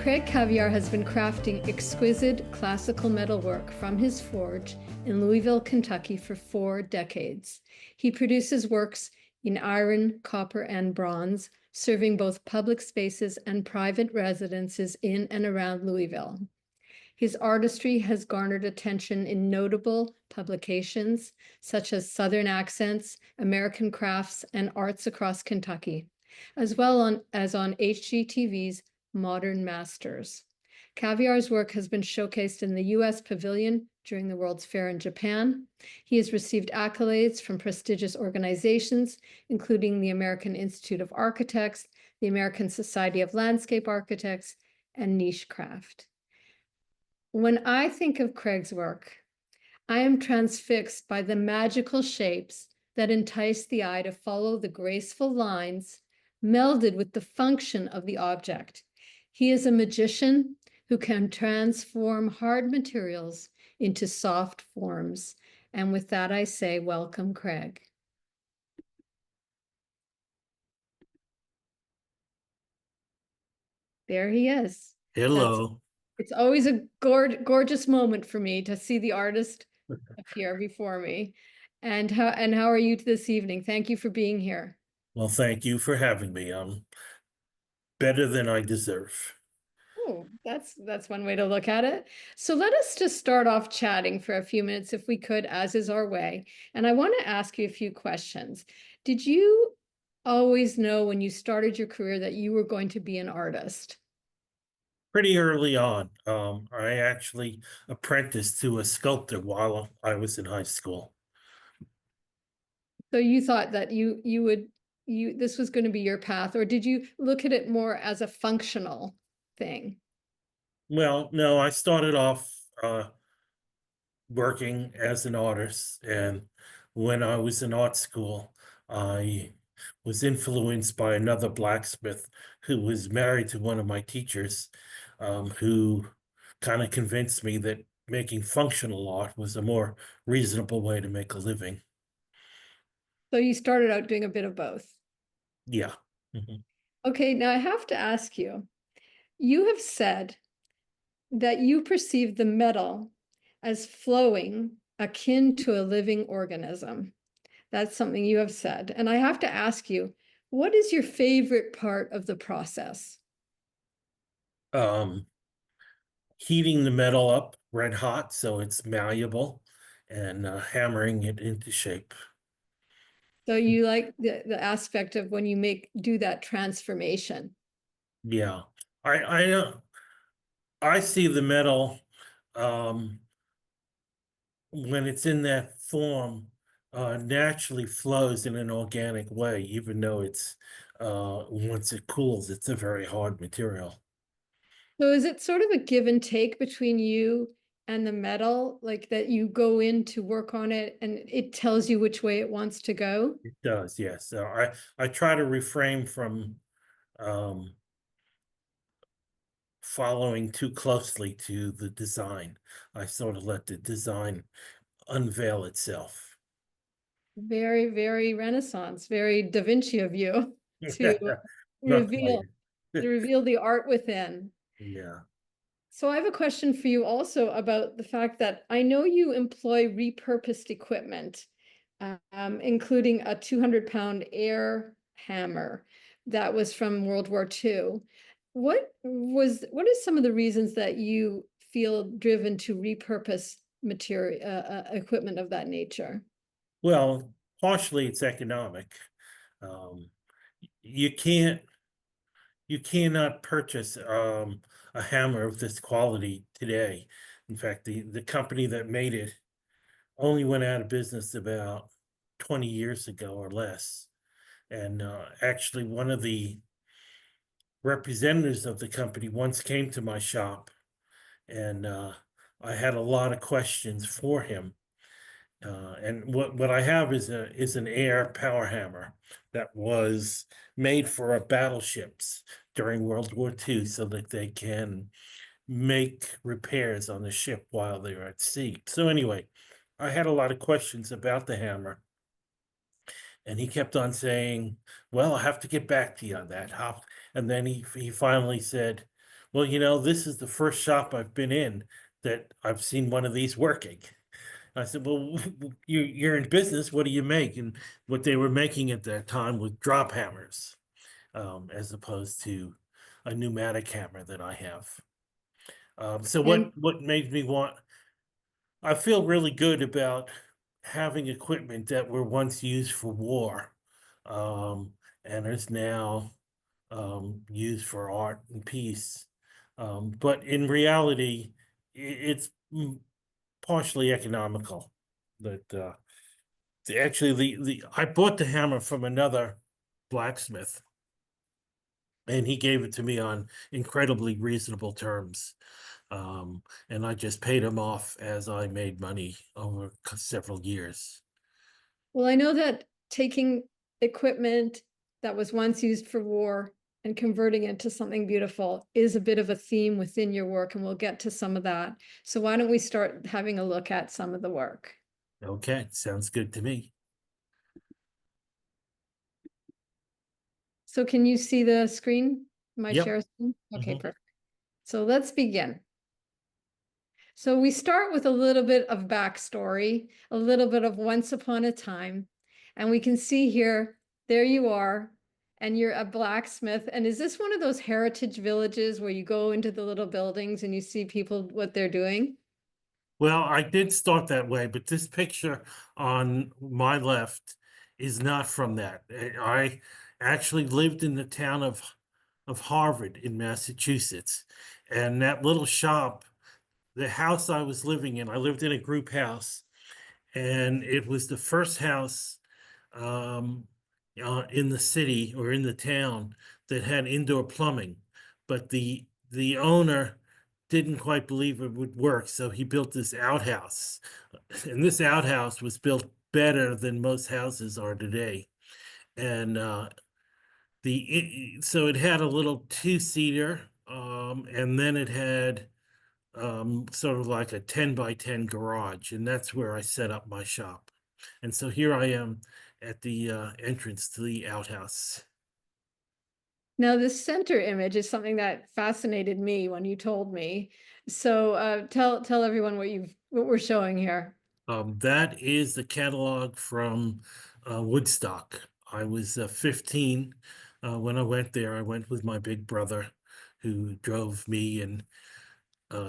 Craig Kaviar has been crafting exquisite classical metalwork from his forge in Louisville, Kentucky for 4 decades. He produces works in iron, copper, and bronze, serving both public spaces and private residences in and around Louisville. His artistry has garnered attention in notable publications such as Southern Accents, American Crafts, and Arts Across Kentucky, as well as on HGTV's Modern Masters. Kaviar's work has been showcased in the U.S. Pavilion during the World's Fair in Japan. He has received accolades from prestigious organizations, including the American Institute of Architects, the American Society of Landscape Architects, and Niche Craft. When I think of Craig's work, I am transfixed by the magical shapes that entice the eye to follow the graceful lines melded with the function of the object. He is a magician who can transform hard materials into soft forms. And with that, I say, welcome, Craig. There he is. Hello. It's always a gorgeous moment for me to see the artist appear before me. And how are you this evening? Thank you for being here. Well, thank you for having me. I'm better than I deserve. Oh, that's one way to look at it. So let us just start off chatting for a few minutes, if we could, as is our way. And I want to ask you a few questions. Did you always know when you started your career that you were going to be an artist? Pretty early on, I actually apprenticed to a sculptor while I was in high school. So you thought that this was going to be your path, or did you look at it more as a functional thing? Well, no, I started off working as an artist, and when I was in art school, I was influenced by another blacksmith who was married to one of my teachers, who kind of convinced me that making functional art was a more reasonable way to make a living. So you started out doing a bit of both. Yeah. Mhm. Okay, now I have to ask you, you have said that you perceive the metal as flowing akin to a living organism. That's something you have said. And I have to ask you, what is your favorite part of the process? Um, Heating the metal up red hot so it's malleable and hammering it into shape. So you like the aspect of when you do that transformation. Yeah. I see the metal um when it's in that form naturally flows in an organic way, even though it's once it cools, it's a very hard material. So is it sort of a give and take between you and the metal, like that you go in to work on it and it tells you which way it wants to go? It does, yes. So I try to refrain from um following too closely to the design. I sort of let the design unveil itself. Very, very Renaissance, very Da Vinci of you to Not quite. reveal to reveal the art within. Yeah. So I have a question for you also about the fact that I know you employ repurposed equipment, including a 200-pound air hammer that was from World War II. What is some of the reasons that you feel driven to repurpose material equipment of that nature? Well, partially it's economic. Um, you cannot purchase a hammer of this quality today. In fact, the company that made it only went out of business about 20 years ago or less. And actually, one of the representatives of the company once came to my shop, and I had a lot of questions for him. And what I have is an air power hammer that was made for our battleships during World War II, so that they can make repairs on the ship while they were at sea. So anyway, I had a lot of questions about the hammer, and he kept on saying, "Well, I have to get back to you on that." And then he finally said, Well, this is the first shop I've been in that I've seen one of these working. I said, "Well, you're in business. What do you make?" And what they were making at that time was drop hammers, as opposed to a pneumatic hammer that I have. So And what made me want? I feel really good about having equipment that were once used for war, um, and is now used for art and peace. But in reality, it's partially economical. That actually the I bought the hammer from another blacksmith, and he gave it to me on incredibly reasonable terms. And I just paid him off as I made money over several years. well, I know that taking equipment that was once used for war and converting it to something beautiful is a bit of a theme within your work, and we'll get to some of that. So why don't we start having a look at some of the work? Okay, sounds good to me. So can you see the screen, my Yep. share screen? Okay, Mhm. perfect. So let's begin. So we start with a little bit of backstory, a little bit of once upon a time. And we can see here, there you are, and you're a blacksmith. And is this one of those heritage villages where you go into the little buildings and you see people, what they're doing? Well, I did start that way, but this picture on my left is not from that. I actually lived in the town of Harvard in Massachusetts, and that little shop, the house I was living in, I lived in a group house, and it was the first house um, in the city or in the town that had indoor plumbing, but the owner didn't quite believe it would work, so he built this outhouse, and this outhouse was built better than most houses are today. And so it had a little two-seater, and then it had sort of like a 10 by 10 garage, and that's where I set up my shop. And so here I am at the entrance to the outhouse. Now, this center image is something that fascinated me when you told me. So tell everyone what we're showing here. That is the catalog from Woodstock. I was 15 when I went there. I went with my big brother, who drove me and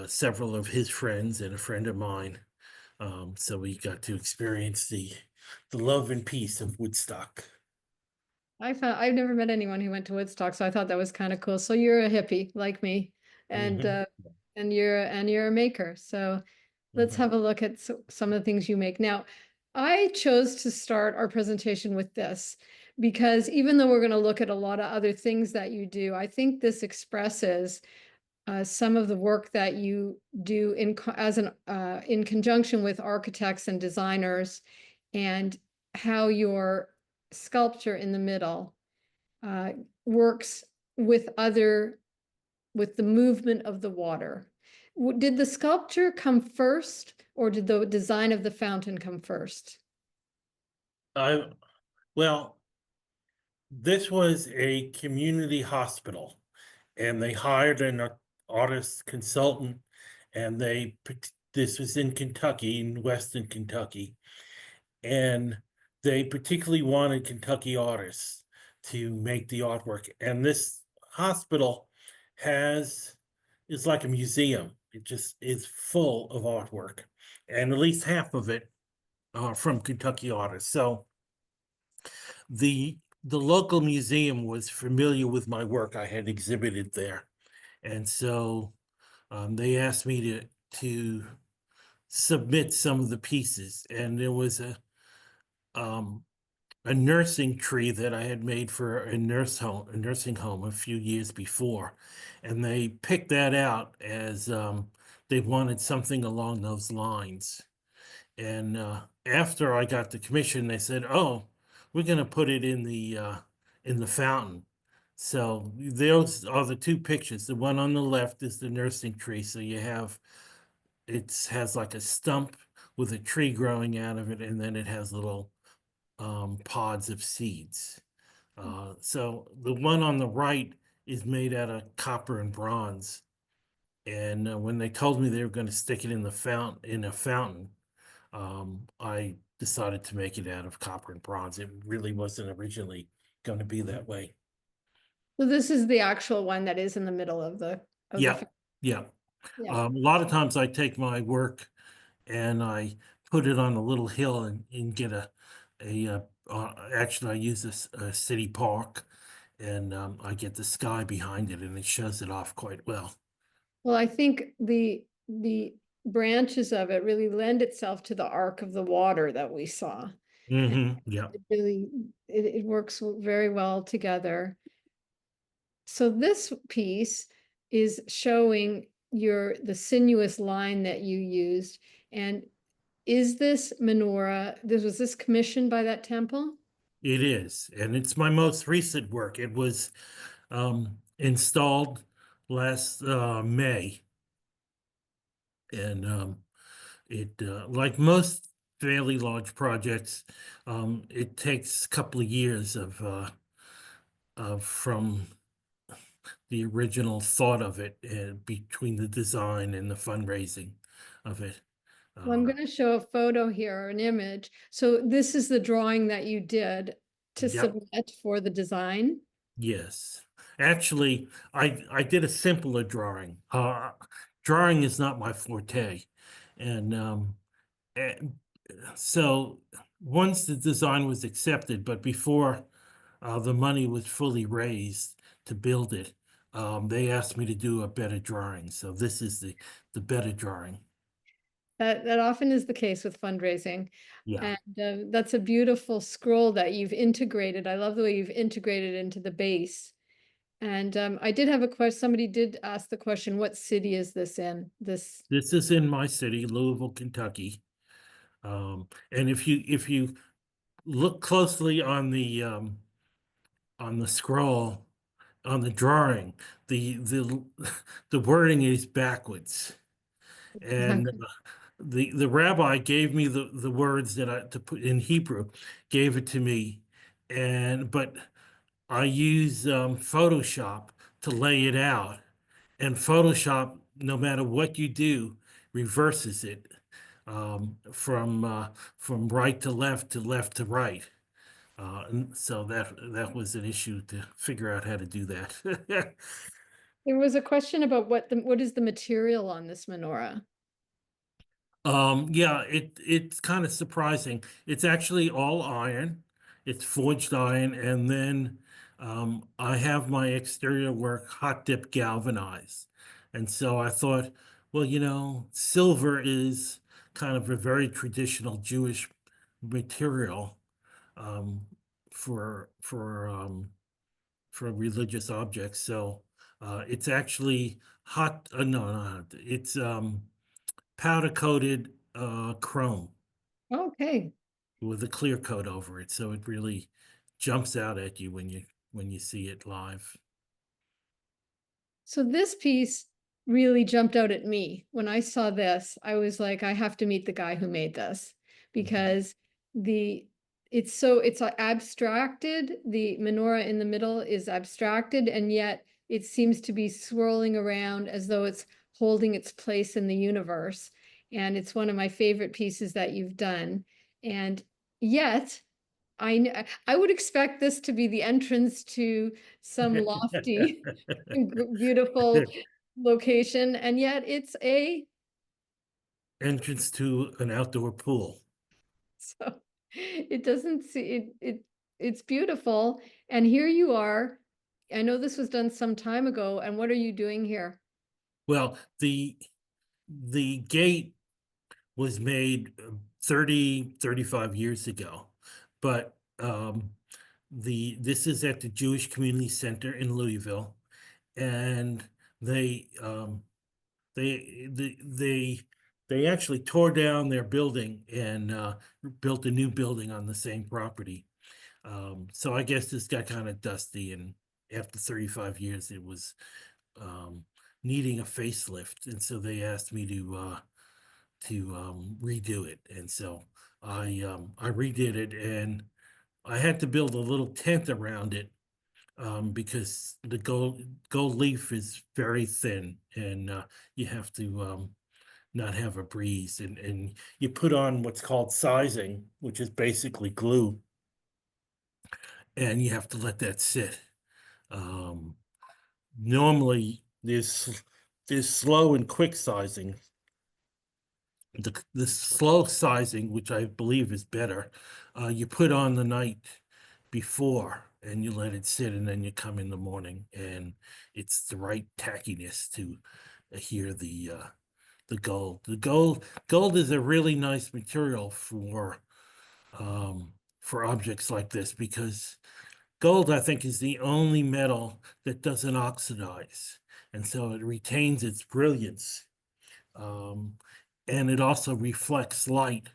several of his friends and a friend of mine. So we got to experience the love and peace of Woodstock. I've never met anyone who went to Woodstock, so I thought that was kind of cool. So you're a hippie like me, and Hmm. uh, and you're a maker. So let's Hmm. have a look at some of the things you make. Now, I chose to start our presentation with this because even though we're going to look at a lot of other things that you do, I think this expresses some of the work that you do in conjunction with architects and designers, and how your sculpture in the middle uh, works with with the movement of the water. Did the sculpture come first, or did the design of the fountain come first? I Well, this was a community hospital, and they hired an artist consultant, and this was in Kentucky, in Western Kentucky, and they particularly wanted Kentucky artists to make the artwork. And this hospital has is like a museum. It just is full of artwork, and at least half of it are from Kentucky artists. So the local museum was familiar with my work. I had exhibited there, and so they asked me to submit some of the pieces. And there was um, a nursing tree that I had made for a nursing home a few years before, and they picked that out as they wanted something along those lines. And after I got the commission, they said, "Oh, we're going to put it in the fountain." So those are the two pictures. The one on the left is the nursing tree. So you have it has like a stump with a tree growing out of it, and then it has little pods of seeds. So the one on the right is made out of copper and bronze, And when they told me they were going to stick it in the fountain, I decided to make it out of copper and bronze. It really wasn't originally going to be that way. So this is the actual one that is in the middle of the Yeah, yeah. yeah. A lot of times I take my work and I put it on a little hill and get actually I use a city park, and I get the sky behind it and it shows it off quite well. Well, I think the branches of it really lend itself to the arc of the water that we saw. And Yeah, it really it works very well together. So this piece is showing the sinuous line that you used. And is this menorah, was this commissioned by that temple? it is, and it's my most recent work. It was installed last May, and it like most fairly large projects, it takes a couple of years of from the original thought of it, and between the design and the fundraising of it. Well, I'm Um, going to show a photo here, or an image. So this is the drawing that you did to yep, submit for the design. yes. Actually, I did a simpler drawing. Drawing is not my forte, and and so once the design was accepted, but before the money was fully raised to build it, they asked me to do a better drawing. So this is the better drawing. That often is the case with fundraising. Yeah. And that's a beautiful scroll that you've integrated. I love the way you've integrated into the base. And I did have a question. Somebody did ask the question, what city is this in? This, This is in my city, Louisville, Kentucky. And if you look closely on the scroll, on the drawing, the the wording is backwards. And the rabbi gave me the words that I to put in Hebrew, gave it to me, and but I use Photoshop to lay it out, and Photoshop, no matter what you do, reverses it from right to left to right. And so that was an issue to figure out how to do that. there was a question about what is the material on this menorah? Yeah, it's kind of surprising. It's actually all iron. It's forged iron, and then I have my exterior work hot dip galvanized. And so I thought, well, silver is kind of a very traditional Jewish material um, for religious objects. So it's actually hot. No, no, it's powder coated chrome Okay. with a clear coat over it, so it really jumps out at you when you see it live. So this piece really jumped out at me. When I saw this, I was like, I have to meet the guy who made this Mhm. because the it's abstracted. The menorah in the middle is abstracted, and yet it seems to be swirling around as though it's holding its place in the universe. And it's one of my favorite pieces that you've done. And yet I would expect this to be the entrance to some lofty beautiful location, and yet it's a Entrance to an outdoor pool. so it doesn't see it's beautiful. And here you are. I know this was done some time ago, and what are you doing here? Well, the gate was made 35 years ago, but the this is at the Jewish Community Center in Louisville, and they they they actually tore down their building and built a new building on the same property. So I guess this got kind of dusty, and after 35 years, it was um, needing a facelift, and so they asked me to redo it, and so I redid it, and I had to build a little tent around it because the gold leaf is very thin, and you have to not have a breeze, and you put on what's called sizing, which is basically glue, and you have to let that sit. Um, Normally, there's slow and quick sizing. The slow sizing, which I believe is better, you put on the night before and you let it sit, and then you come in the morning, and it's the right tackiness to hear the gold. Gold is a really nice material for objects like this, because gold, I think, is the only metal that doesn't oxidize, and so it retains its brilliance. Um, and it also reflects light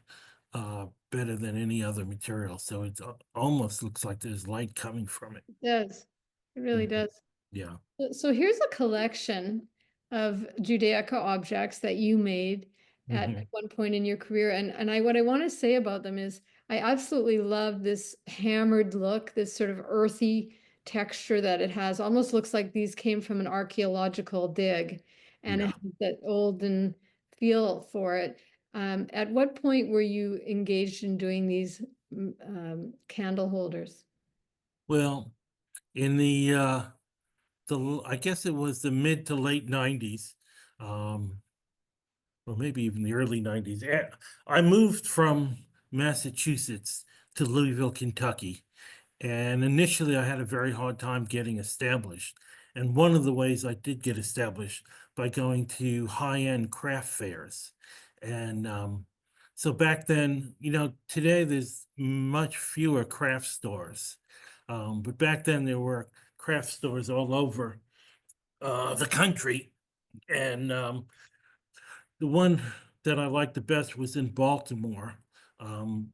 better than any other material. So it almost looks like there's light coming from it. It does. It really Mhm. does. Yeah. So here's a collection of Judaica objects that you made at Hmm. one point in your career. And what I want to say about them is I absolutely love this hammered look, this sort of earthy texture that it has. Almost looks like these came from an archaeological dig, and it Yeah. has that olden feel for it. At what point were you engaged in doing these candle holders? Well, in I guess it was the mid to late 90s, um, or maybe even the early 90s. I moved from Massachusetts to Louisville, Kentucky. And initially, I had a very hard time getting established. And one of the ways I did get established by going to high-end craft fairs. And so back then, today there's much fewer craft stores. But back then there were craft stores all over the country. And the one that I liked the best was in Baltimore, um,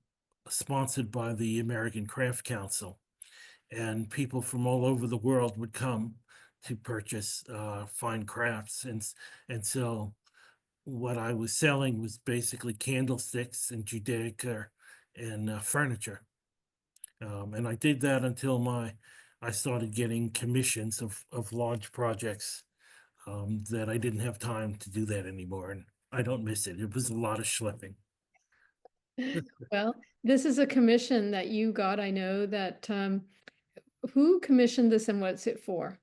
sponsored by the American Craft Council, and people from all over the world would come to purchase fine crafts, and so what I was selling was basically candlesticks and Judaica and furniture, and I did that until my I started getting commissions of large projects, that I didn't have time to do that anymore, and I don't miss it. It was a lot of schlepping. Well, this is a commission that you got. I know that who commissioned this and what's it for?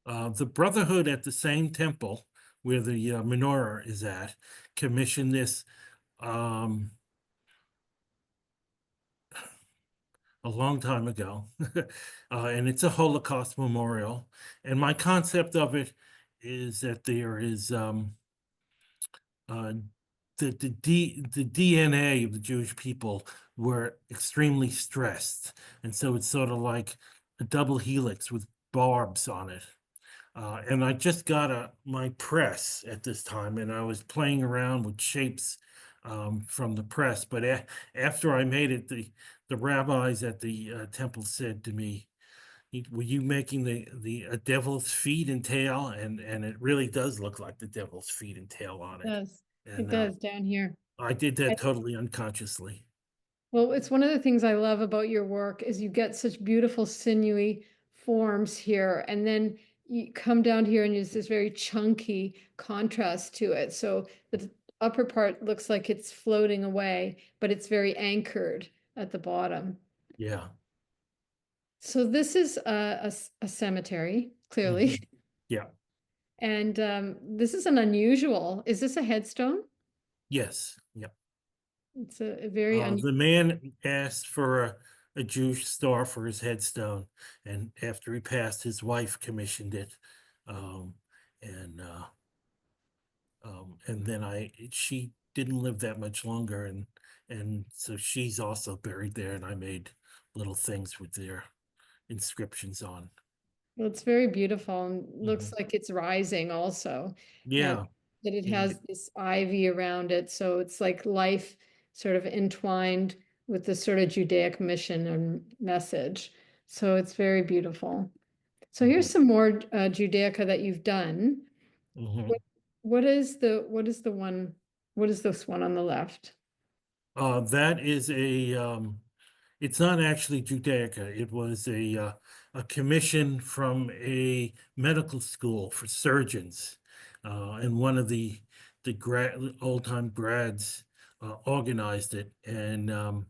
The Brotherhood at the same temple where the menorah is at commissioned this um, a long time ago, and it's a Holocaust memorial. And my concept of it is that there is uh, the DNA of the Jewish people were extremely stressed, and so it's sort of like a double helix with barbs on it. And I just got my press at this time, and I was playing around with shapes from the press. But after I made it, the rabbis at the temple said to me, "Were you making the a devil's feet and tail?" And it really does look like the devil's feet and tail on It it. does. It And does down here. I did I- that totally unconsciously. Well, it's one of the things I love about your work is you get such beautiful sinewy forms here, and then you come down here and there's this very chunky contrast to it. So the upper part looks like it's floating away, but it's very anchored at the bottom. Yeah. So this is a cemetery, clearly. Mhm. Yeah. And this is an unusual, is this a headstone? Yes. Yeah. It's a very unusual. The man asked for a Jewish star for his headstone, and after he passed, his wife commissioned it. Um, and and then she didn't live that much longer, and so she's also buried there, and I made little things with their inscriptions on. Well, it's very beautiful and looks Mhm. like it's rising also. And Yeah. that it Yeah. has this ivy around it. So it's like life sort of entwined with this sort of Judaic mission and message. So it's very beautiful. So here's Mhm. some more Judaica that you've done. Mhm. What, what is the one, what is this one on the left? That is it's not actually Judaica. It was a commission from a medical school for surgeons. And one of the old-time grads organized it, and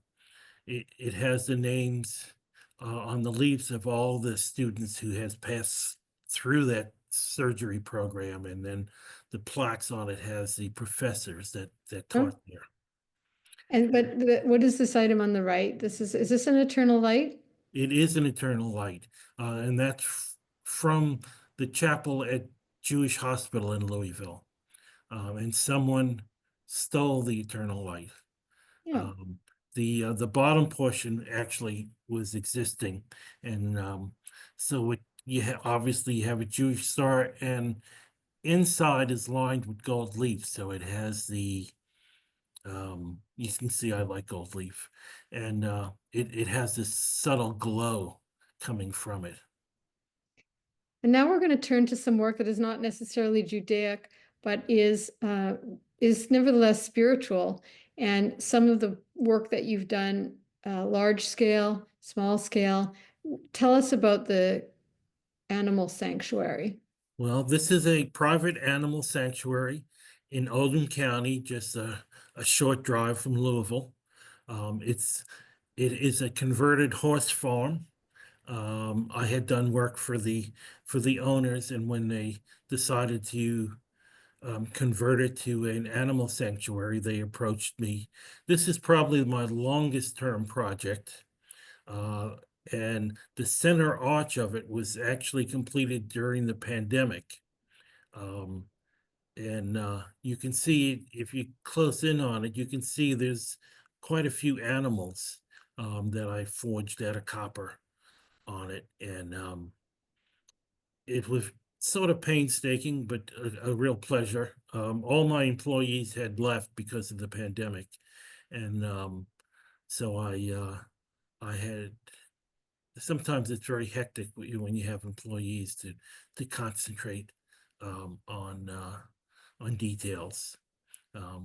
it has the names on the leaves of all the students who has passed through that surgery program, and then the plaques on it has the professors that Oh, taught there. and what is this item on the right? Is this an eternal light? It is an eternal light, and that's from the chapel at Jewish Hospital in Louisville. And someone stole the eternal light. Yeah. Um, the bottom portion actually was existing, and so obviously you have a Jewish star, and inside is lined with gold leaf, so it has the you can see I like gold leaf, and it has this subtle glow coming from it. And now we're going to turn to some work that is not necessarily Judaic, but is nevertheless spiritual. And some of the work that you've done, large scale, small scale. Tell us about the animal sanctuary. Well, this is a private animal sanctuary in Oldham County, just a short drive from Louisville. It is a converted horse farm. I had done work for the owners, and when they decided to convert it to an animal sanctuary, they approached me. This is probably my longest term project. Uh, and the center arch of it was actually completed during the pandemic. Um, and you can see, if you close in on it, you can see there's quite a few animals that I forged out of copper on it. And it was sort of painstaking, but a real pleasure. All my employees had left because of the pandemic. And so I had sometimes it's very hectic when you have employees to concentrate on details.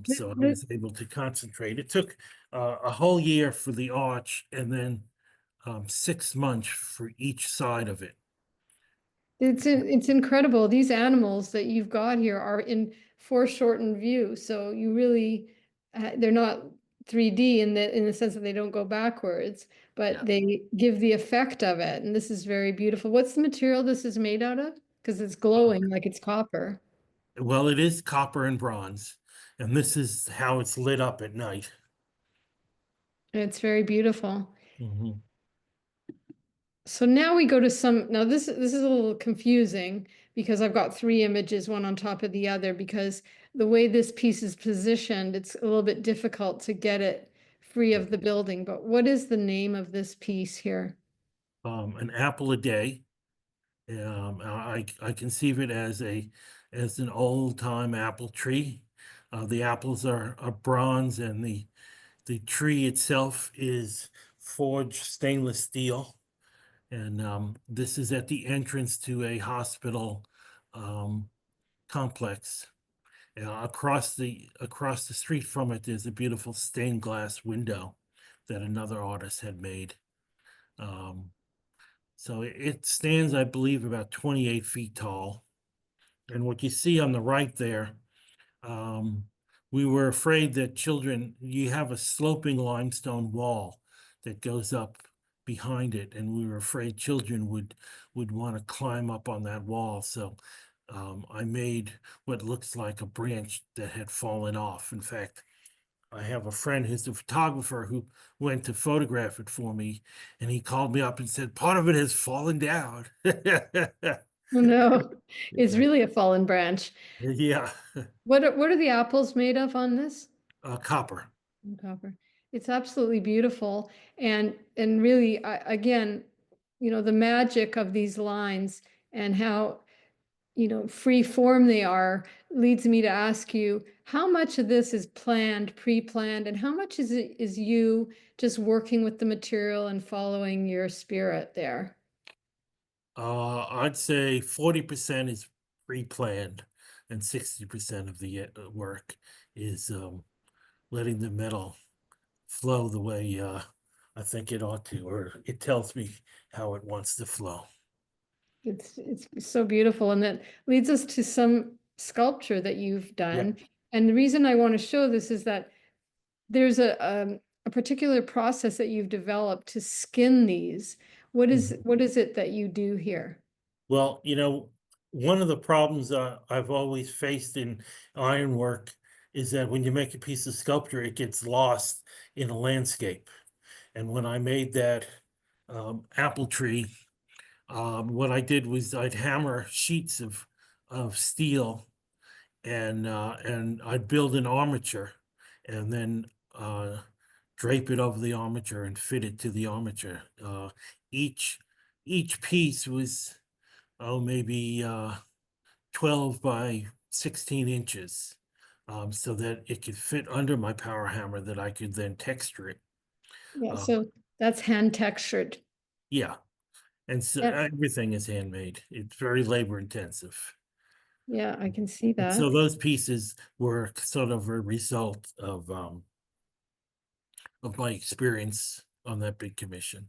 So I was able to concentrate. It took a whole year for the arch, and then 6 months for each side of it. It's incredible. These animals that you've got here are in foreshortened view, so you really they're not 3D in the sense that they don't go backwards, but Yeah. they give the effect of it, and this is very beautiful. What's the material this is made out of? Because it's glowing like it's copper. Well, it is copper and bronze, and this is how it's lit up at night. It's very beautiful. Mhm. So now we go to now this is a little confusing because I've got three images, one on top of the other, because the way this piece is positioned, it's a little bit difficult to get it free of the building. But what is the name of this piece here? An apple a day. I conceive it as an old time apple tree. The apples are bronze, and the tree itself is forged stainless steel. And this is at the entrance to a hospital um, complex. Across the street from it, there's a beautiful stained glass window that another artist had made. Um, so it stands, I believe, about 28 feet tall. And what you see on the right there, um, we were afraid that you have a sloping limestone wall that goes up behind it, and we were afraid children would want to climb up on that wall. So I made what looks like a branch that had fallen off. In fact, I have a friend who's a photographer who went to photograph it for me, and he called me up and said, part of it has fallen down. Oh no, it's really a fallen branch. Yeah, What are the apples made of on this? copper. Copper. It's absolutely beautiful. And really, again, the magic of these lines and how free form they are leads me to ask you how much of this is planned, pre-planned, and how much is you just working with the material and following your spirit there? I'd say 40% is pre-planned, and 60% of the work is letting the metal flow the way I think it ought to, or it tells me how it wants to flow. It's so beautiful, and that leads us to some sculpture that you've Yeah. done. And the reason I want to show this is that there's a particular process that you've developed to skin these. Mhm. What is it that you do here? Well, one of the problems I've always faced in ironwork is that when you make a piece of sculpture, it gets lost in a landscape. And when I made that apple tree, what I did was I'd hammer sheets of steel, and I'd build an armature, and then drape it over the armature and fit it to the armature. Each each piece was, maybe 12 by 16 inches, so that it could fit under my power hammer that I could then texture it. Yeah, Uh, so that's hand textured. yeah, and so Yeah, everything is handmade. It's very labor intensive. yeah, I can see And that. so those pieces were sort of a result of my experience on that big commission.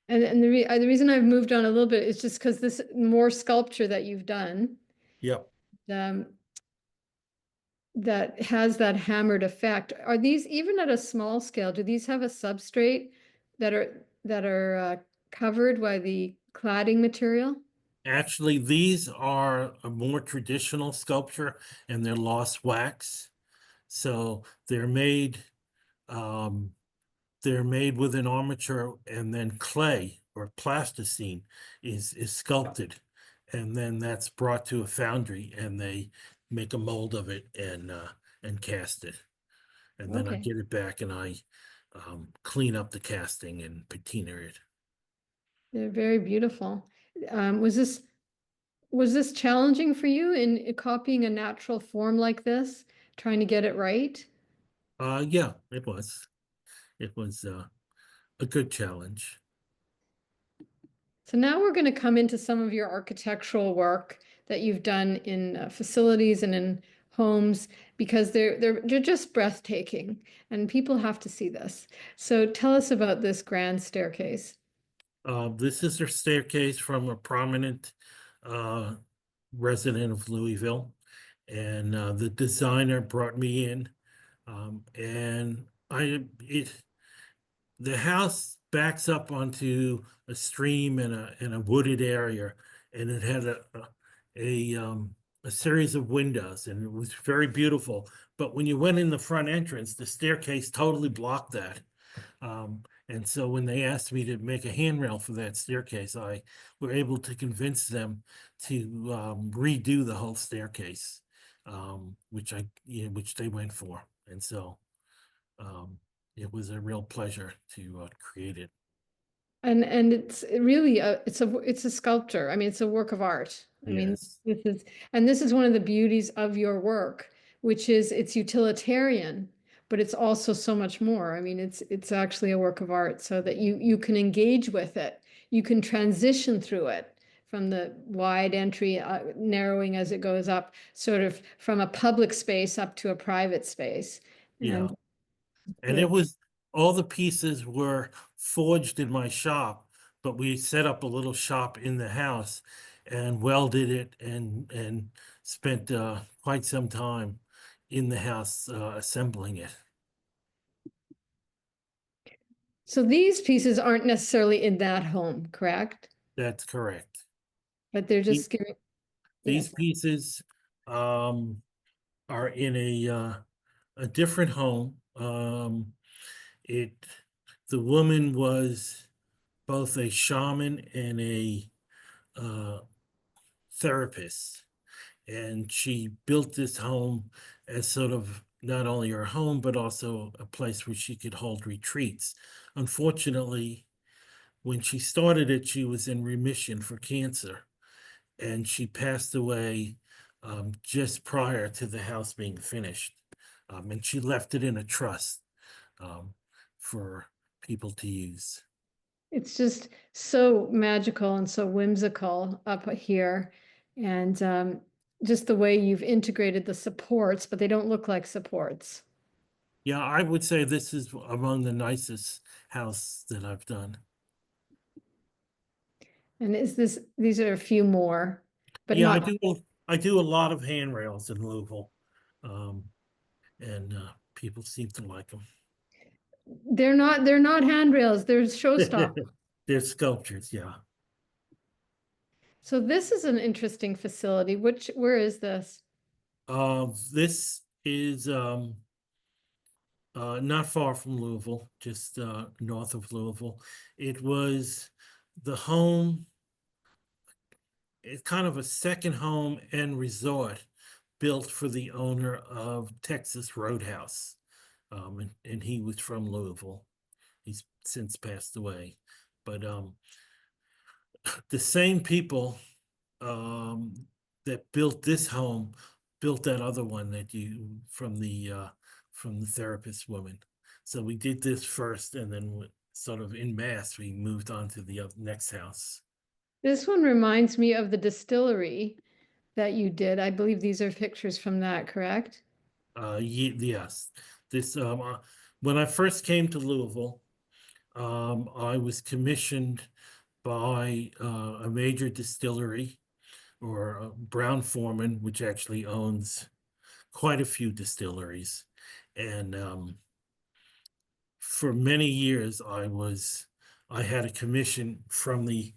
And the reason I've moved on a little bit is just because this more sculpture that you've done, Yep. um, that has that hammered effect. Are these even at a small scale? Do these have a substrate that are covered by the cladding material? Actually, these are a more traditional sculpture, and they're lost wax. So um, they're made with an armature, and then clay or plasticine is sculpted. And then that's brought to a foundry, and they make a mold of it and cast it. And then I Okay, get it back, and I clean up the casting and patina it. they're very beautiful. Um, was this was this challenging for you in copying a natural form like this, trying to get it right? Yeah, it was. It was a good challenge. So now we're going to come into some of your architectural work that you've done in facilities and in homes because they're just breathtaking and people have to see this. So tell us about this grand staircase. This is a staircase from a prominent uh, resident of Louisville, and the designer brought me in, and the house backs up onto a stream and a wooded area, and it had a series of windows, and it was very beautiful. But when you went in the front entrance, the staircase totally blocked that. And so when they asked me to make a handrail for that staircase, I were able to convince them to redo the whole staircase, which they went for. And so um, it was a real pleasure to create it. And it's really it's a sculpture. I mean, it's a work of art. I mean, Yes, this is and this is one of the beauties of your work, which is it's utilitarian, but it's also so much more. I mean, it's actually a work of art so that you can engage with it. You can transition through it from the wide entry, narrowing as it goes up, sort of from a public space up to a private space. yeah. And And it it, was all the pieces were forged in my shop, but we set up a little shop in the house and welded it and spent quite some time in the house assembling it. so these pieces aren't necessarily in that home, correct? That's correct. But they're The- just giving, These yes. pieces um, are in a different home. It the woman was both a shaman and a uh, therapist, and she built this home as sort of not only her home but also a place where she could hold retreats. Unfortunately, when she started it, she was in remission for cancer, and she passed away just prior to the house being finished. And she left it in a trust um, for people to use. It's just so magical and so whimsical up here. And just the way you've integrated the supports, but they don't look like supports. Yeah, I would say this is among the nicest house that I've done. And these are a few more, but Yeah, not, I do a lot of handrails in Louisville. Um, and people seem to like them. they're not handrails, they're showstoppers. They're sculptures, yeah. So this is an interesting facility. Where is this? This is not far from Louisville, just north of Louisville. It was the home, it's kind of a second home and resort built for the owner of Texas Roadhouse. And he was from Louisville. He's since passed away. But the same people um, that built this home built that other one that you from the therapist woman. So we did this first, and then sort of in mass we moved on to the next house. This one reminds me of the distillery that you did. I believe these are pictures from that, correct? Yes, this when I first came to Louisville, I was commissioned by a major distillery or Brown Forman, which actually owns quite a few distilleries. And for many years, I had a commission from the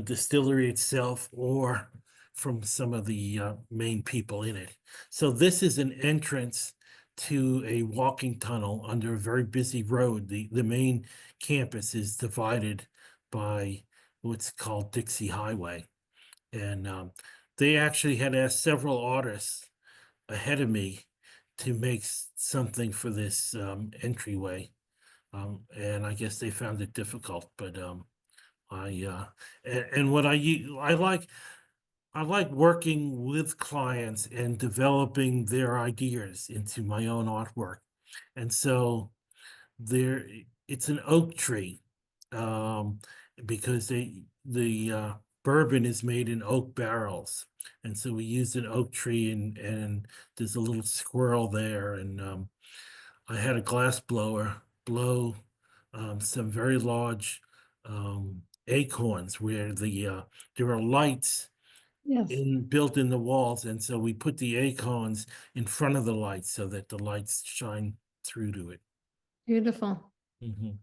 distillery itself or from some of the main people in it. So this is an entrance to a walking tunnel under a very busy road. The main campus is divided by what's called Dixie Highway. And they actually had asked several artists ahead of me to make something for this entryway. And I guess they found it difficult, but and what I like working with clients and developing their ideas into my own artwork. And so there it's an oak tree um, because the bourbon is made in oak barrels, and so we used an oak tree, and there's a little squirrel there, and I had a glass blower blow some very large acorns where there are lights Yes. in built in the walls, and so we put the acorns in front of the lights so that the lights shine through to it. Beautiful. Mhm.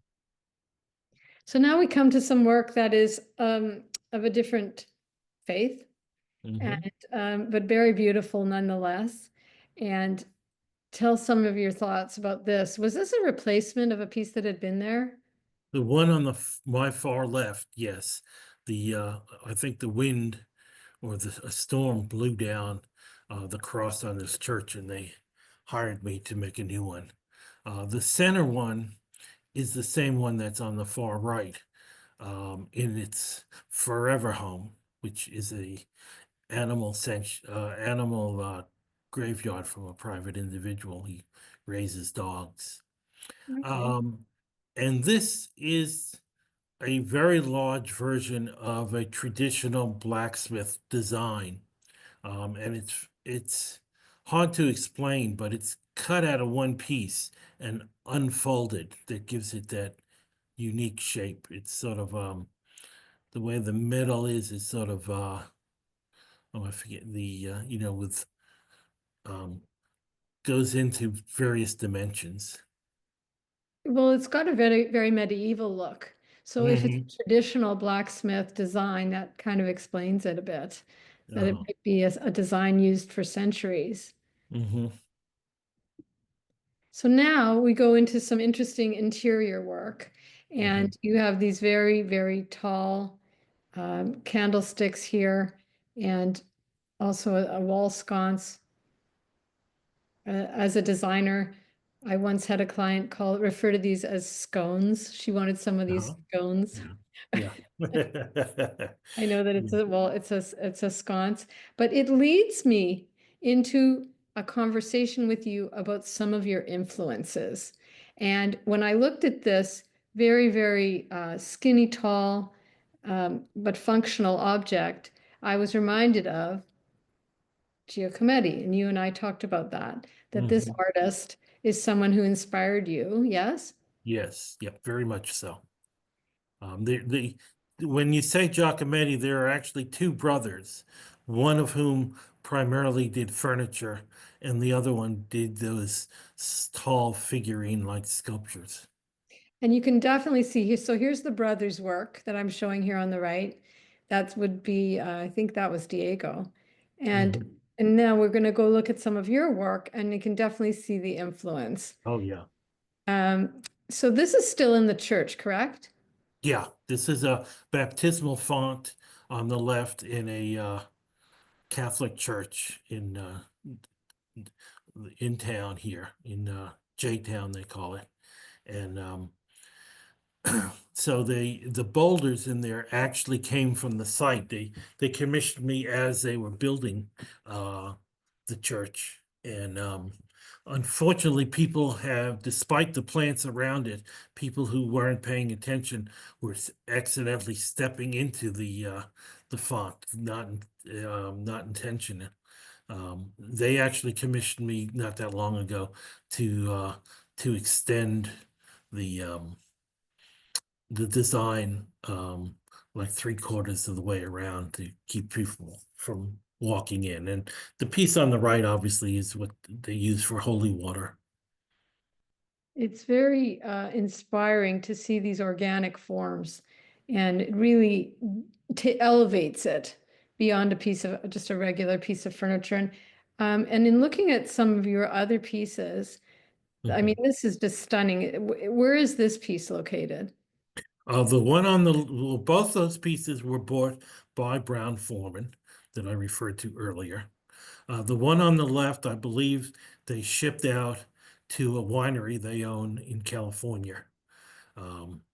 So now we come to some work that is of a different faith, and Mhm. but very beautiful nonetheless. And tell some of your thoughts about this. Was this a replacement of a piece that had been there? The one on my far left, yes. I think the wind or a storm blew down the cross on this church, and they hired me to make a new one. The center one is the same one that's on the far right, in its forever home, which is a animal graveyard from a private individual. He raises dogs. Okay. Um, and this is a very large version of a traditional blacksmith design. And it's hard to explain, but it's cut out of one piece and unfolded that gives it that unique shape. It's sort of the way the metal is sort of oh, I forget with um goes into various dimensions. Well, it's got a very medieval look. So if it's Hmm. a traditional blacksmith design, that kind of explains it a bit, that it Uh, might be a design used for centuries. hmm. So now we go into some interesting interior work. Hmm. And you have these very tall candlesticks here and also a wall sconce. As a designer, I once had a client refer to these as scones. She wanted some of these Uh-huh. scones. Yeah. Yeah. I know that Yeah. it's a sconce, but it leads me into a conversation with you about some of your influences. And when I looked at this very skinny, tall, but functional object, I was reminded of Giacometti, and you and I talked about that, that this Mhm. artist is someone who inspired you, yes? Yes, yep, very much so. The when you say Giacometti, there are actually two brothers, one of whom primarily did furniture, and the other one did those tall figurine-like sculptures. And you can definitely see here. So here's the brother's work that I'm showing here on the right. That would be, I think that was Diego. And Mhm. and now we're going to go look at some of your work, and you can definitely see the influence. Oh, yeah. So this is still in the church, correct? Yeah, this is a baptismal font on the left in a Catholic church in town here in J-Town they call it, and so the boulders in there actually came from the site. They commissioned me as they were building uh, the church, and unfortunately, people have, despite the plants around it, people who weren't paying attention were accidentally stepping into the font, not intentional. They actually commissioned me not that long ago to extend the the design like 3/4 of the way around to keep people from walking in. And the piece on the right obviously is what they use for holy water. It's very inspiring to see these organic forms, and it really elevates it beyond a piece of just a regular piece of furniture. And in looking at some of your other pieces, I mean, Mhm. this is just stunning. Where is this piece located? The one on the well, both those pieces were bought by Brown Forman that I referred to earlier. The one on the left, I believe they shipped out to a winery they own in California. Um,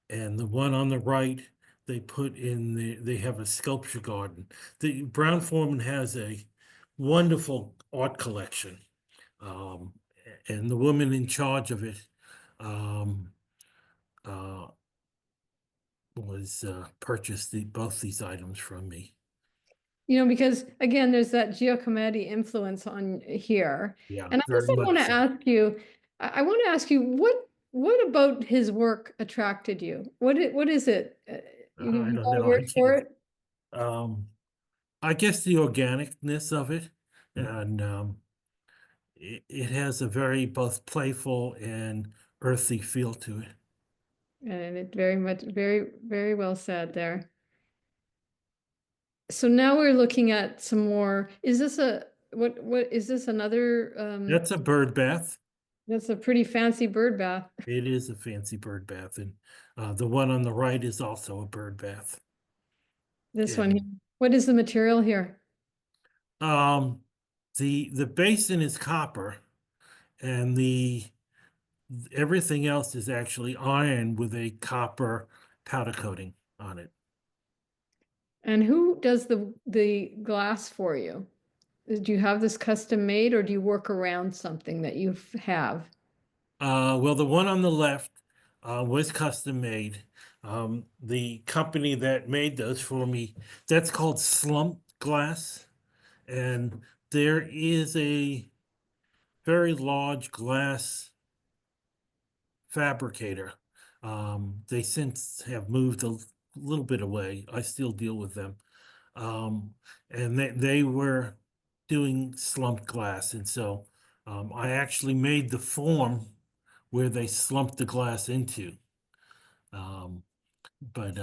and the one on the right, they put in they have a sculpture garden. The Brown Forman has a wonderful art collection. Um, and the woman in charge of it um, uh, was purchased both these items from me. Because again, there's that Giacometti influence on here. Yeah, And I guess very I want much to so. ask you, I want to ask you, what about his work attracted you? What is it? I You don't got a know. word for it? Um, I guess the organicness of it, and it has a very both playful and earthy feel to it. And it very much, very, very well said there. So now we're looking at some more. Is this what is this another, That's a bird bath. that's a pretty fancy bird bath. It is a fancy bird bath, and the one on the right is also a bird bath. This one here. And What is the material here? um, the basin is copper, and the everything else is actually iron with a copper powder coating on it. And who does the glass for you? Do you have this custom made, or do you work around something that you have? Well, the one on the left was custom made. The company that made those for me, that's called Slump Glass, and there is a very large glass fabricator. They since have moved a little bit away. I still deal with them. Um, and they were doing slumped glass. And so I actually made the form where they slumped the glass into. Um, but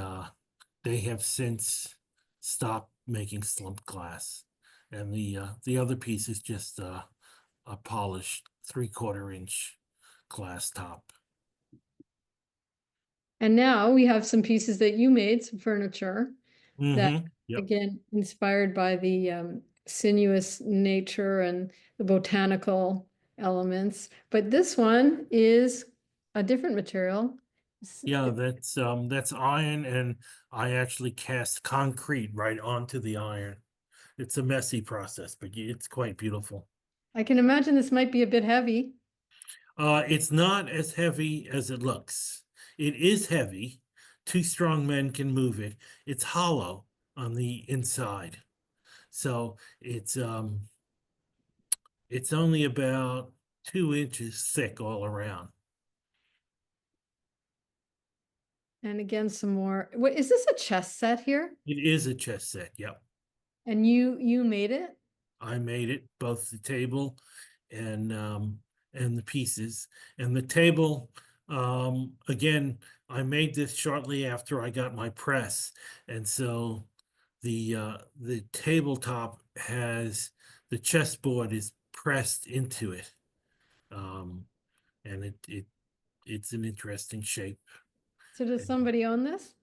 they have since stopped making slumped glass. And the other piece is just a polished 3/4 inch glass top. And now we have some pieces that you made, some furniture that, Yep. again, inspired by the sinuous nature and the botanical elements. But this one is a different material. Yeah, that's iron, and I actually cast concrete right onto the iron. It's a messy process, but it's quite beautiful. I can imagine this might be a bit heavy. It's not as heavy as it looks. It is heavy. Two strong men can move it. It's hollow on the inside. So it's only about 2 inches thick all around. And again, some more. What is this, a chess set here? It is a chess set, yep. And you made it? I made it, both the table and and the pieces. And the table, again, I made this shortly after I got my press. And so the tabletop has the chessboard is pressed into it. Um, and it's an interesting shape. So does And, somebody own this?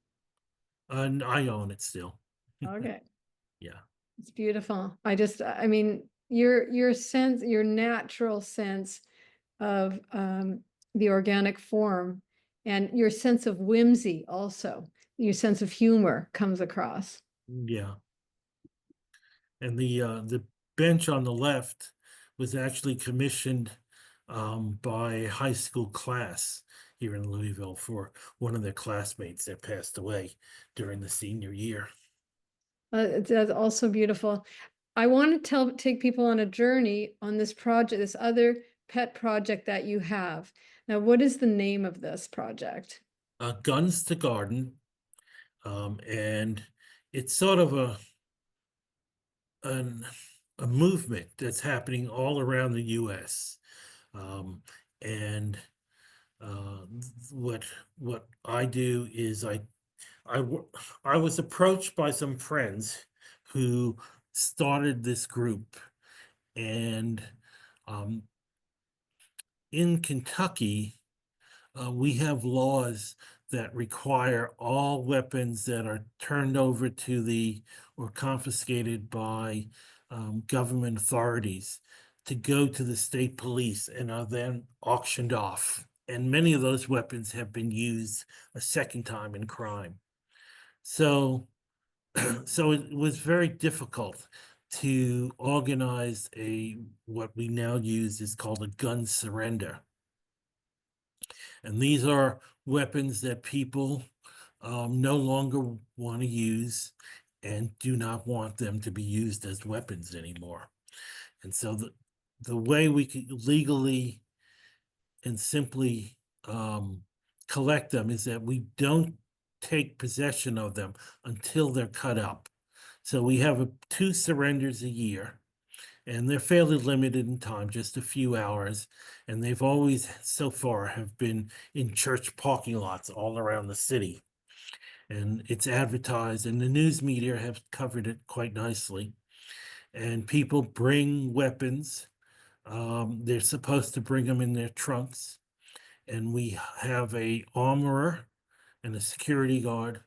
and I own it still. Okay. Yeah. It's beautiful. I mean, your natural sense of the organic form and your sense of whimsy also, your sense of humor comes across. Yeah. And the bench on the left was actually commissioned by a high school class here in Louisville for one of their classmates that passed away during the senior year. That's also beautiful. I want to take people on a journey on this project, this other pet project that you have. Now, what is the name of this project? Guns to Garden, and it's sort of an, a movement that's happening all around the U.S. And what I do is I w- I was approached by some friends who started this group, and um, in Kentucky, we have laws that require all weapons that are turned over to the or confiscated by government authorities to go to the state police and are then auctioned off. And many of those weapons have been used a second time in crime. So, so it was very difficult to organize a what we now use is called a gun surrender. And these are weapons that people no longer want to use and do not want them to be used as weapons anymore. And so the way we can legally and simply collect them is that we don't take possession of them until they're cut up. So we have 2 surrenders a year, and they're fairly limited in time, just a few hours. And they've always, so far, have been in church parking lots all around the city. And it's advertised, and the news media have covered it quite nicely. And people bring weapons. They're supposed to bring them in their trunks. And we have a armorer and a security guard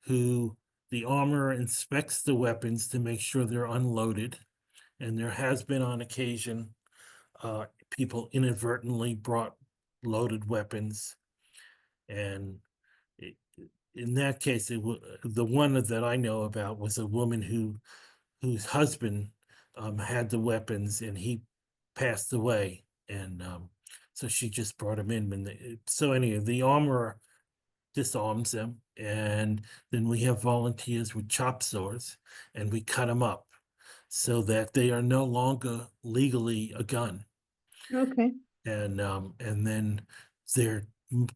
who the armorer inspects the weapons to make sure they're unloaded. And there has been on occasion people inadvertently brought loaded weapons, and it, in that case, the one that I know about was a woman whose husband had the weapons, and he passed away, and so she just brought him in. So anyway, the armorer disarms them, and then we have volunteers with chop saws, and we cut them up so that they are no longer legally a gun. Okay. And then they're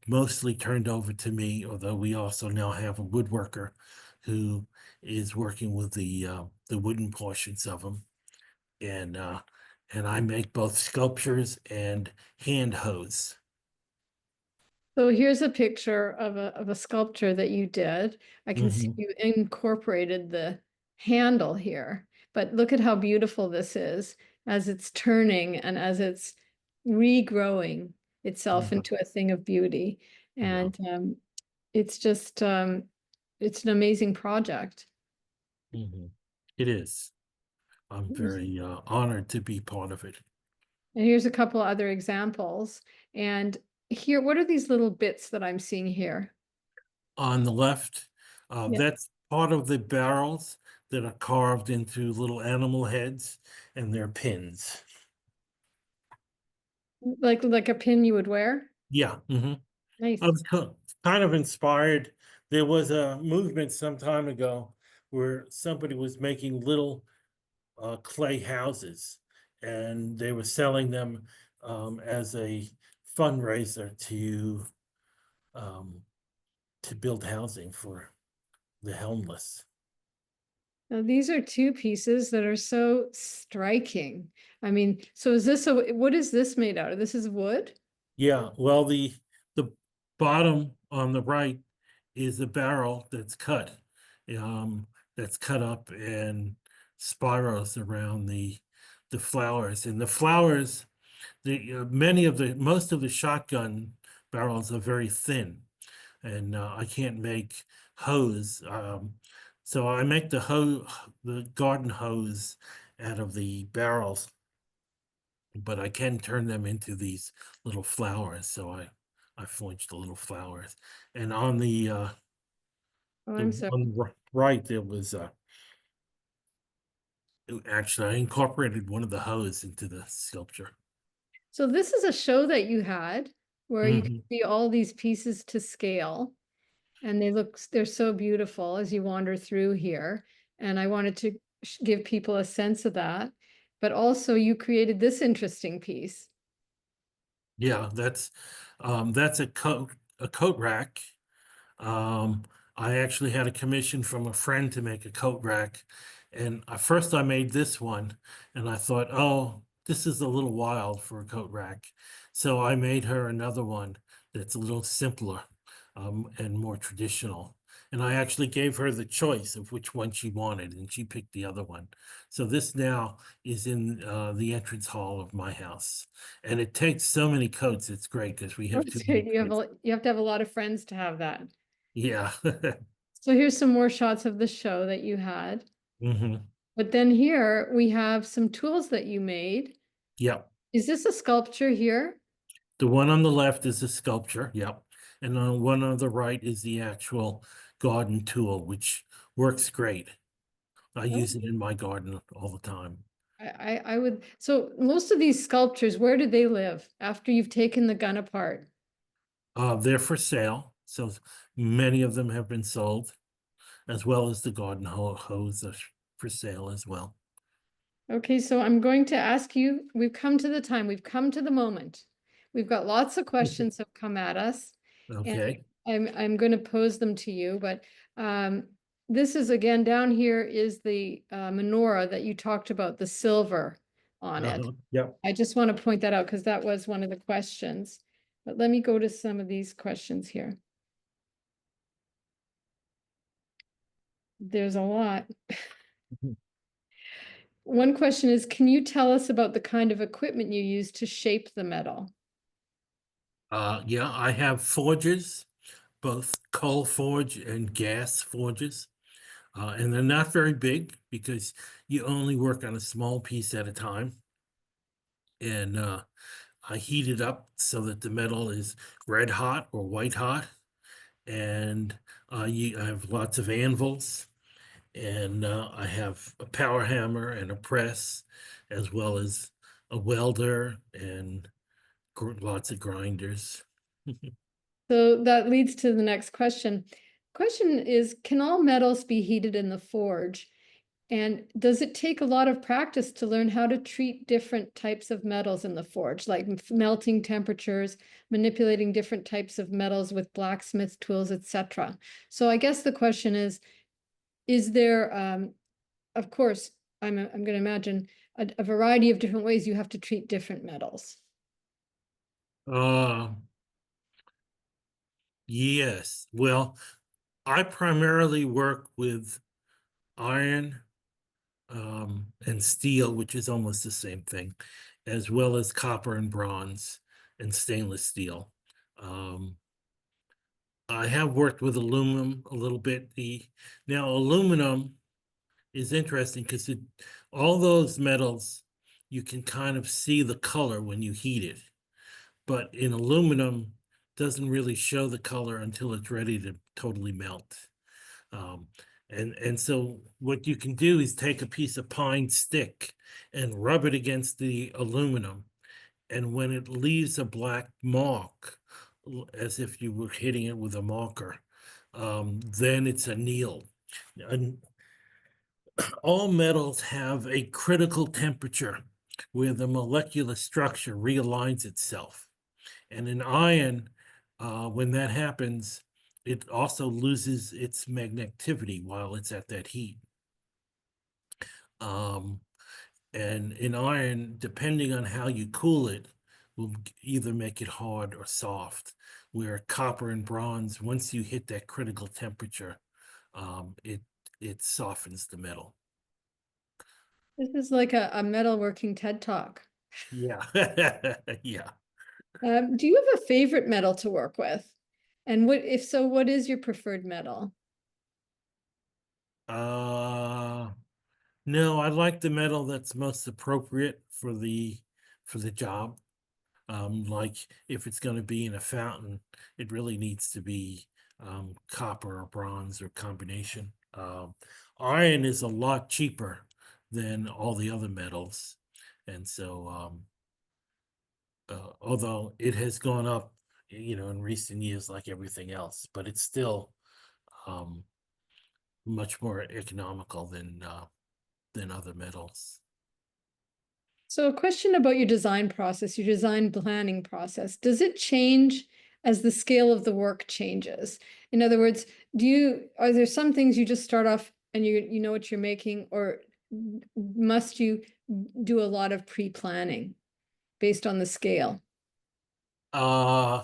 mostly turned over to me, although we also now have a woodworker who is working with the wooden portions of them. And and I make both sculptures and hand hoes. So here's a picture of a sculpture that you did. I can see Mhm. you incorporated the handle here, but look at how beautiful this is as it's turning and as it's regrowing itself Yeah, into a thing of beauty. yeah. And it's just it's an amazing project. Mhm. It is. I'm Here's- very honored to be part of it. And here's a couple other examples. And here, what are these little bits that I'm seeing here? On the left, Yeah, that's part of the barrels that are carved into little animal heads, and they're pins. like a pin you would wear. Yeah, I Nice. was kind of inspired. There was a movement some time ago where somebody was making little clay houses, and they were selling them as a fundraiser um, to build housing for the homeless. Now, these are two pieces that are so striking. I mean, so is this what is this made out of? This is wood? Yeah, well, the bottom on the right is a barrel um, that's cut up and spirals around the flowers. And the flowers, most of the shotgun barrels are very thin, and I can't make hose. So I make the garden hose out of the barrels, but I can turn them into these little flowers. So I forged the little flowers, and on Oh, the I'm sorry. on the right there was actually I incorporated one of the hose into the sculpture. So this is a show that you had where you can Mhm. see all these pieces to scale, and they're so beautiful as you wander through here. And I wanted to give people a sense of that, but also you created this interesting piece. Yeah, that's a coat rack. Um, I actually had a commission from a friend to make a coat rack, and first I made this one, and I thought, oh, this is a little wild for a coat rack. So I made her another one that's a little simpler, and more traditional. And I actually gave her the choice of which one she wanted, and she picked the other one. So this now is in the entrance hall of my house, and it takes so many coats. It's great because we have too many coats. You have to have a lot of friends to have that. Yeah. So here's some more shots of the show that you had. Hmm. But then here we have some tools that you made. Yep. Is this a sculpture here? The one on the left is a sculpture. Yep. And on one on the right is the actual garden tool, which works great. I Oh, use it in my garden all the time. I would, so most of these sculptures, where do they live after you've taken the gun apart? They're for sale. So many of them have been sold, as well as the garden hose are for sale as well. Okay, so I'm going to ask you, we've come to the time, we've come to the moment. We've got lots of questions have come at us, and Okay. I'm going to pose them to you, but this is again down here is the menorah that you talked about, the silver on it. Yep. I just want to point that out because that was one of the questions. But let me go to some of these questions here. There's a lot. One question is, can you tell us about the kind of equipment you use to shape the metal? Yeah, I have forges, both coal forge and gas forges. And they're not very big because you only work on a small piece at a time. And I heat it up so that the metal is red hot or white hot. And I have lots of anvils, and I have a power hammer and a press, as well as a welder and lots of grinders. So that leads to the next question. Question is, can all metals be heated in the forge? And does it take a lot of practice to learn how to treat different types of metals in the forge, like melting temperatures, manipulating different types of metals with blacksmith tools, etc.? So I guess the question is there, of course, I'm going to imagine a variety of different ways you have to treat different metals. Uh, yes. Well, I primarily work with iron, and steel, which is almost the same thing, as well as copper and bronze and stainless steel. Um, I have worked with aluminum a little bit. Now aluminum is interesting because all those metals you can kind of see the color when you heat it, but in aluminum doesn't really show the color until it's ready to totally melt. Um, and so what you can do is take a piece of pine stick and rub it against the aluminum. And when it leaves a black mark, as if you were hitting it with a marker, then it's annealed. And all metals have a critical temperature where the molecular structure realigns itself. And in iron, when that happens, it also loses its magneticity while it's at that heat. Um, and in iron, depending on how you cool it, will either make it hard or soft. Where copper and bronze, once you hit that critical temperature, it softens the metal. This is like a metalworking TED Talk. Yeah, yeah. Do you have a favorite metal to work with? And what, if so, what is your preferred metal? Uh, no, I like the metal that's most appropriate for the job. Like if it's going to be in a fountain, it really needs to be copper or bronze or combination. Iron is a lot cheaper than all the other metals, and so although it has gone up, in recent years like everything else, but it's still um, much more economical than other metals. So a question about your design process, your design planning process, does it change as the scale of the work changes? In other words, are there some things you just start off and you know what you're making, or must you do a lot of pre-planning based on the scale? Uh,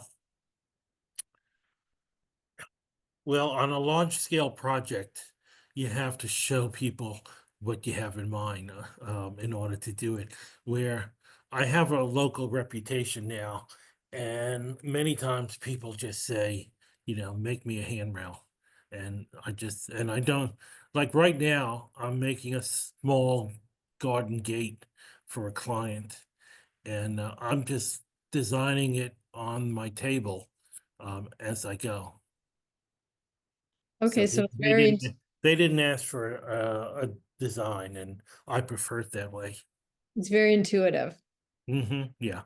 Well, on a large scale project, you have to show people what you have in mind in order to do it. Where I have a local reputation now, and many times people just say, make me a handrail. And I don't, like right now, I'm making a small garden gate for a client, and I'm just designing it on my table as I go. So Okay, so they didn't ask for a design, and I prefer it that way. it's very intuitive. Yeah.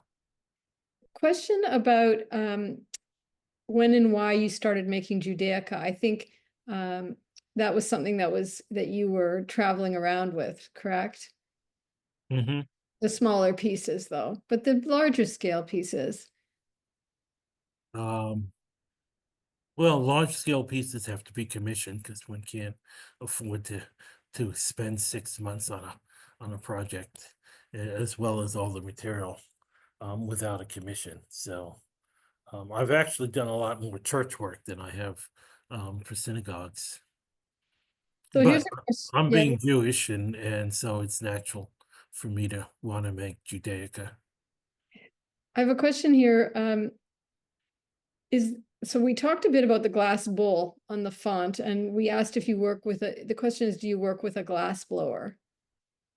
Question about when and why you started making Judaica. I think that was something that you were traveling around with, correct? hmm The smaller pieces, though, but the larger scale pieces. Um, well, large scale pieces have to be commissioned because one can't afford to spend 6 months on a project, as well as all the material without a commission. So I've actually done a lot more church work than I have for synagogues. So But here's a question. I'm Yeah, being Jewish, and so it's natural for me to want to make Judaica. I have a question here. Is so we talked a bit about the glass bowl on the font, and we asked if you work with the question is, do you work with a glass blower?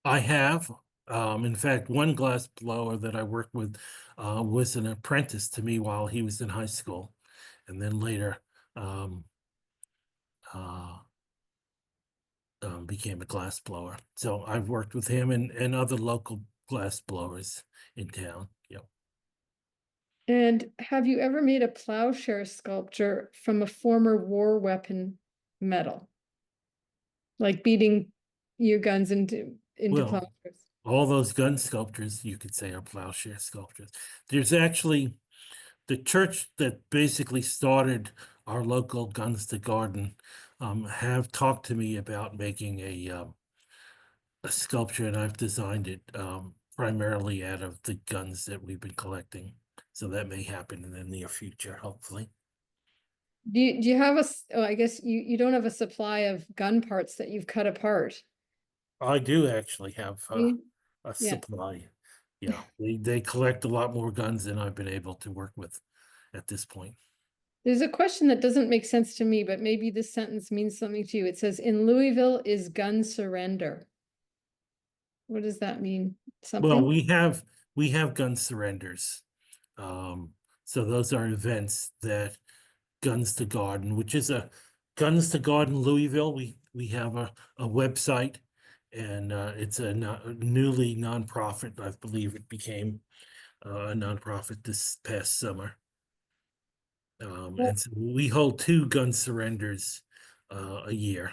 I have, in fact, one glass blower that I worked with was an apprentice to me while he was in high school, and then later um, uh, became a glass blower. So I've worked with him and other local glass blowers in town. Yep. And have you ever made a plowshare sculpture from a former war weapon metal, like beating your guns into Well, plowshares? all those gun sculptures you could say are plowshare sculptures. There's actually the church that basically started our local Guns to Garden have talked to me about making a sculpture, and I've designed it primarily out of the guns that we've been collecting. So that may happen in the near future, hopefully. Do you have oh, I guess you don't have a supply of gun parts that you've cut apart. I do actually have a Yeah. supply. Yeah, they collect a lot more guns than I've been able to work with at this point. There's a question that doesn't make sense to me, but maybe this sentence means something to you. It says, in Louisville is gun surrender. What does that mean? Well, Something? we have gun surrenders. Um, so those are events that Guns to Garden, which is a Guns to Garden Louisville. We have a website, and it's a newly nonprofit. I believe it became a nonprofit this past summer. Well, And so we hold two gun surrenders a year.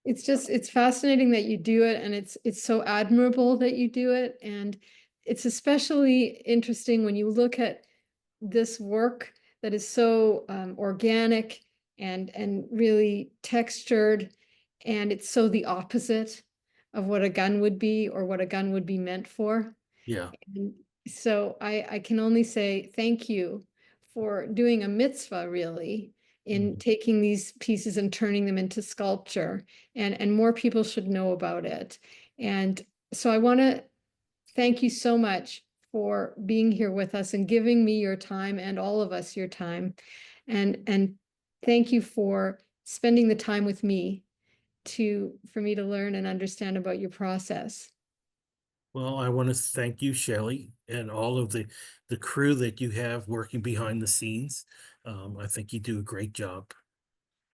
it's fascinating that you do it, and it's so admirable that you do it. And it's especially interesting when you look at this work that is so organic and really textured, and it's so the opposite of what a gun would be or what a gun would be meant for. Yeah. And so I can only say thank you for doing a mitzvah, really, in Mhm. taking these pieces and turning them into sculpture. And more people should know about it. And so I want to thank you so much for being here with us and giving me your time and all of us your time. And thank you for spending the time with me for me to learn and understand about your process. Well, I want to thank you, Shelley, and all of the crew that you have working behind the scenes. I think you do a great job.